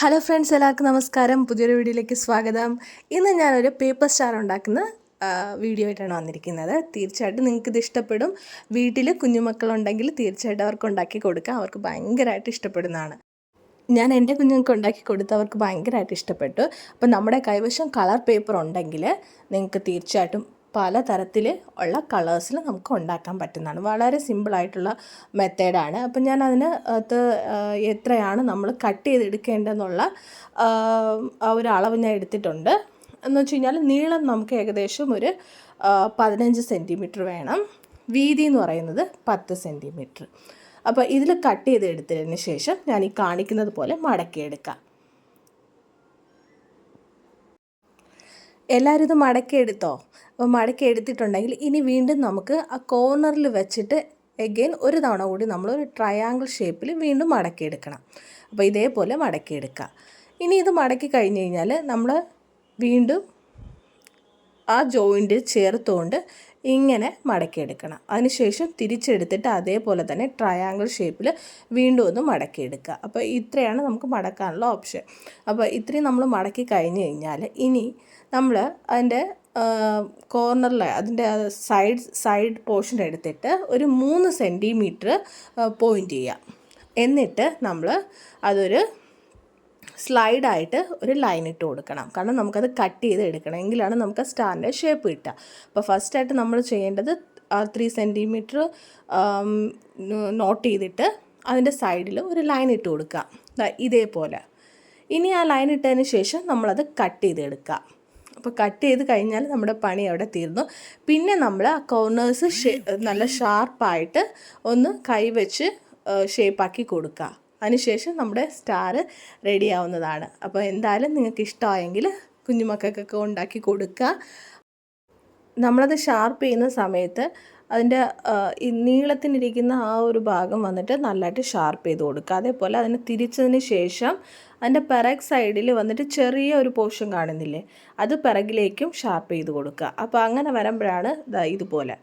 Hello friends, എല്ലാവർക്കും നമസ്കാരം. പുതിയൊരു വീഡിയോയിലേക്ക് സ്വാഗതം. ഇന്ന് ഞാനൊരു പേപ്പർ സ്റ്റാർ ഉണ്ടാക്കുന്ന വീഡിയോ ആയിട്ടാണ് വന്നിരിക്കുന്നത്. തീർച്ചയായിട്ടും നിങ്ങൾക്കിത് ഇഷ്ടപ്പെടും. വീട്ടിൽ കുഞ്ഞുമക്കളുണ്ടെങ്കിൽ തീർച്ചയായിട്ടും അവർക്ക് ഉണ്ടാക്കി കൊടുക്കുക. അവർക്ക് ഭയങ്കരമായിട്ട് ഇഷ്ടപ്പെടുന്നതാണ്. ഞാൻ എൻ്റെ കുഞ്ഞുങ്ങൾക്ക് ഉണ്ടാക്കി കൊടുത്ത് അവർക്ക് ഭയങ്കരമായിട്ട് ഇഷ്ടപ്പെട്ടു. അപ്പോൾ നമ്മുടെ കൈവശം കളർ പേപ്പർ ഉണ്ടെങ്കിൽ നിങ്ങൾക്ക് തീർച്ചയായിട്ടും പല തരത്തിൽ ഉള്ള കളേഴ്സിൽ നമുക്ക് ഉണ്ടാക്കാൻ പറ്റുന്നതാണ്. വളരെ സിമ്പിളായിട്ടുള്ള മെത്തേഡാണ്. അപ്പം ഞാൻ അതിന് എത്രയാണ് നമ്മൾ കട്ട് ചെയ്തെടുക്കേണ്ടതെന്നുള്ള ആ ഒരു അളവ് ഞാൻ എടുത്തിട്ടുണ്ട്. എന്ന് വെച്ച് കഴിഞ്ഞാൽ നീളം നമുക്ക് ഏകദേശം ഒരു 15 സെൻറ്റിമീറ്റർ വേണം. വീതി എന്ന് പറയുന്നത് 10 സെൻറ്റിമീറ്റർ. അപ്പോൾ ഇതിൽ കട്ട് ചെയ്തെടുത്തതിന് ശേഷം ഞാൻ ഈ കാണിക്കുന്നത് പോലെ മടക്കിയെടുക്കാം. എല്ലാവരും ഇത് മടക്കിയെടുത്തോ? അപ്പോൾ മടക്കി എടുത്തിട്ടുണ്ടെങ്കിൽ ഇനി വീണ്ടും നമുക്ക് ആ കോർണറിൽ വെച്ചിട്ട് എഗെയിൻ ഒരു തവണ കൂടി നമ്മളൊരു ട്രയാങ്കിൾ ഷേപ്പിൽ വീണ്ടും മടക്കിയെടുക്കണം. അപ്പോൾ ഇതേപോലെ മടക്കിയെടുക്കുക. ഇനി ഇത് മടക്കി കഴിഞ്ഞ് കഴിഞ്ഞാൽ നമ്മൾ വീണ്ടും ആ ജോയിൻറ്റ് ചേർത്തുകൊണ്ട് ഇങ്ങനെ മടക്കിയെടുക്കണം. അതിനുശേഷം തിരിച്ചെടുത്തിട്ട് അതേപോലെ തന്നെ ട്രയാങ്കിൾ ഷേപ്പിൽ വീണ്ടും ഒന്ന് മടക്കിയെടുക്കുക. അപ്പോൾ ഇത്രയാണ് നമുക്ക് മടക്കാനുള്ള ഓപ്ഷൻ. അപ്പോൾ ഇത്രയും നമ്മൾ മടക്കി കഴിഞ്ഞ് കഴിഞ്ഞാൽ ഇനി നമ്മൾ അതിൻ്റെ കോർണറിൽ അതിൻ്റെ സൈഡ് പോർഷൻ എടുത്തിട്ട് ഒരു 3 സെൻറ്റിമീറ്റർ പോയിൻ്റ് ചെയ്യാം. എന്നിട്ട് നമ്മൾ അതൊരു സ്ലൈഡായിട്ട് ഒരു ലൈൻ ഇട്ട് കൊടുക്കണം. കാരണം നമുക്കത് കട്ട് ചെയ്ത് എടുക്കണം, എങ്കിലാണ് നമുക്ക് സ്റ്റാറിൻ്റെ ഷേപ്പ് കിട്ടുക. അപ്പോൾ ഫസ്റ്റായിട്ട് നമ്മൾ ചെയ്യേണ്ടത് 3 സെൻറ്റിമീറ്റർ നോട്ട് ചെയ്തിട്ട് അതിൻ്റെ സൈഡിൽ ഒരു ലൈൻ ഇട്ട് കൊടുക്കുക, ഇതേപോലെ. ഇനി ആ ലൈൻ ഇട്ടതിന് ശേഷം നമ്മളത് കട്ട് ചെയ്തെടുക്കുക. അപ്പോൾ കട്ട് ചെയ്ത് കഴിഞ്ഞാൽ നമ്മുടെ പണി അവിടെ തീർന്നു. പിന്നെ നമ്മൾ ആ കോർണേഴ്സ് നല്ല ഷാർപ്പായിട്ട് ഒന്ന് കൈവച്ച് ഷേപ്പാക്കി കൊടുക്കുക. അതിനുശേഷം നമ്മുടെ സ്റ്റാർ റെഡി ആവുന്നതാണ്. അപ്പോൾ എന്തായാലും നിങ്ങൾക്ക് ഇഷ്ടമായെങ്കിൽ കുഞ്ഞുമക്കൾക്കൊക്കെ ഉണ്ടാക്കി കൊടുക്കുക. നമ്മളത് ഷാർപ്പ് ചെയ്യുന്ന സമയത്ത് അതിൻ്റെ ഈ നീളത്തിനിരിക്കുന്ന ആ ഒരു ഭാഗം വന്നിട്ട് നല്ലതായിട്ട് ഷാർപ്പ് ചെയ്ത് കൊടുക്കുക. അതേപോലെ അതിന് തിരിച്ചതിന് ശേഷം അതിൻ്റെ പിറക് സൈഡിൽ വന്നിട്ട് ചെറിയ ഒരു പോർഷൻ കാണുന്നില്ലേ, അത് പിറകിലേക്കും ഷാർപ്പ് ചെയ്ത് കൊടുക്കുക. അപ്പോൾ അങ്ങനെ വരുമ്പോഴാണ് ഇതുപോലെ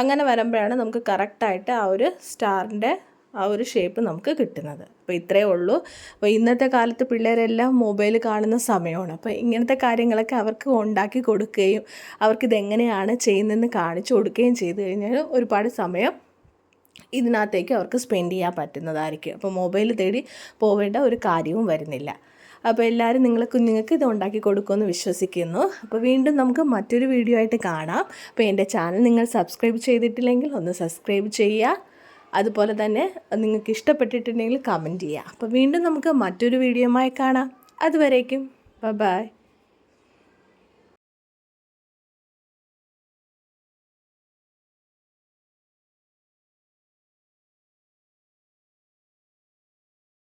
അങ്ങനെ വരുമ്പോഴാണ് നമുക്ക് കറക്റ്റായിട്ട് ആ ഒരു സ്റ്റാറിൻ്റെ ആ ഒരു ഷേപ്പ് നമുക്ക് കിട്ടുന്നത്. അപ്പോൾ ഇത്രയേ ഉള്ളൂ. അപ്പോൾ ഇന്നത്തെ കാലത്ത് പിള്ളേരെല്ലാം മൊബൈൽ കാണുന്ന സമയമാണ്. അപ്പോൾ ഇങ്ങനത്തെ കാര്യങ്ങളൊക്കെ അവർക്ക് ഉണ്ടാക്കി കൊടുക്കുകയും അവർക്കിതെങ്ങനെയാണ് ചെയ്യുന്നതെന്ന് കാണിച്ചു കൊടുക്കുകയും ചെയ്തു കഴിഞ്ഞാൽ ഒരുപാട് സമയം ഇതിനകത്തേക്ക് അവർക്ക് സ്പെൻഡ് ചെയ്യാൻ പറ്റുന്നതായിരിക്കും. അപ്പോൾ മൊബൈൽ തേടി പോവേണ്ട ഒരു കാര്യവും വരുന്നില്ല. അപ്പോൾ എല്ലാവരും നിങ്ങൾ കുഞ്ഞുങ്ങൾക്ക് ഇത് ഉണ്ടാക്കി കൊടുക്കുമെന്ന് വിശ്വസിക്കുന്നു. അപ്പോൾ വീണ്ടും നമുക്ക് മറ്റൊരു വീഡിയോ ആയിട്ട് കാണാം. അപ്പോൾ എൻ്റെ ചാനൽ നിങ്ങൾ സബ്സ്ക്രൈബ് ചെയ്തിട്ടില്ലെങ്കിൽ ഒന്ന് സബ്സ്ക്രൈബ് ചെയ്യുക. അതുപോലെ തന്നെ നിങ്ങൾക്ക് ഇഷ്ടപ്പെട്ടിട്ടുണ്ടെങ്കിൽ കമൻറ്റ് ചെയ്യുക. അപ്പോൾ വീണ്ടും നമുക്ക് മറ്റൊരു വീഡിയോയുമായി കാണാം. അതുവരേക്കും ബൈ.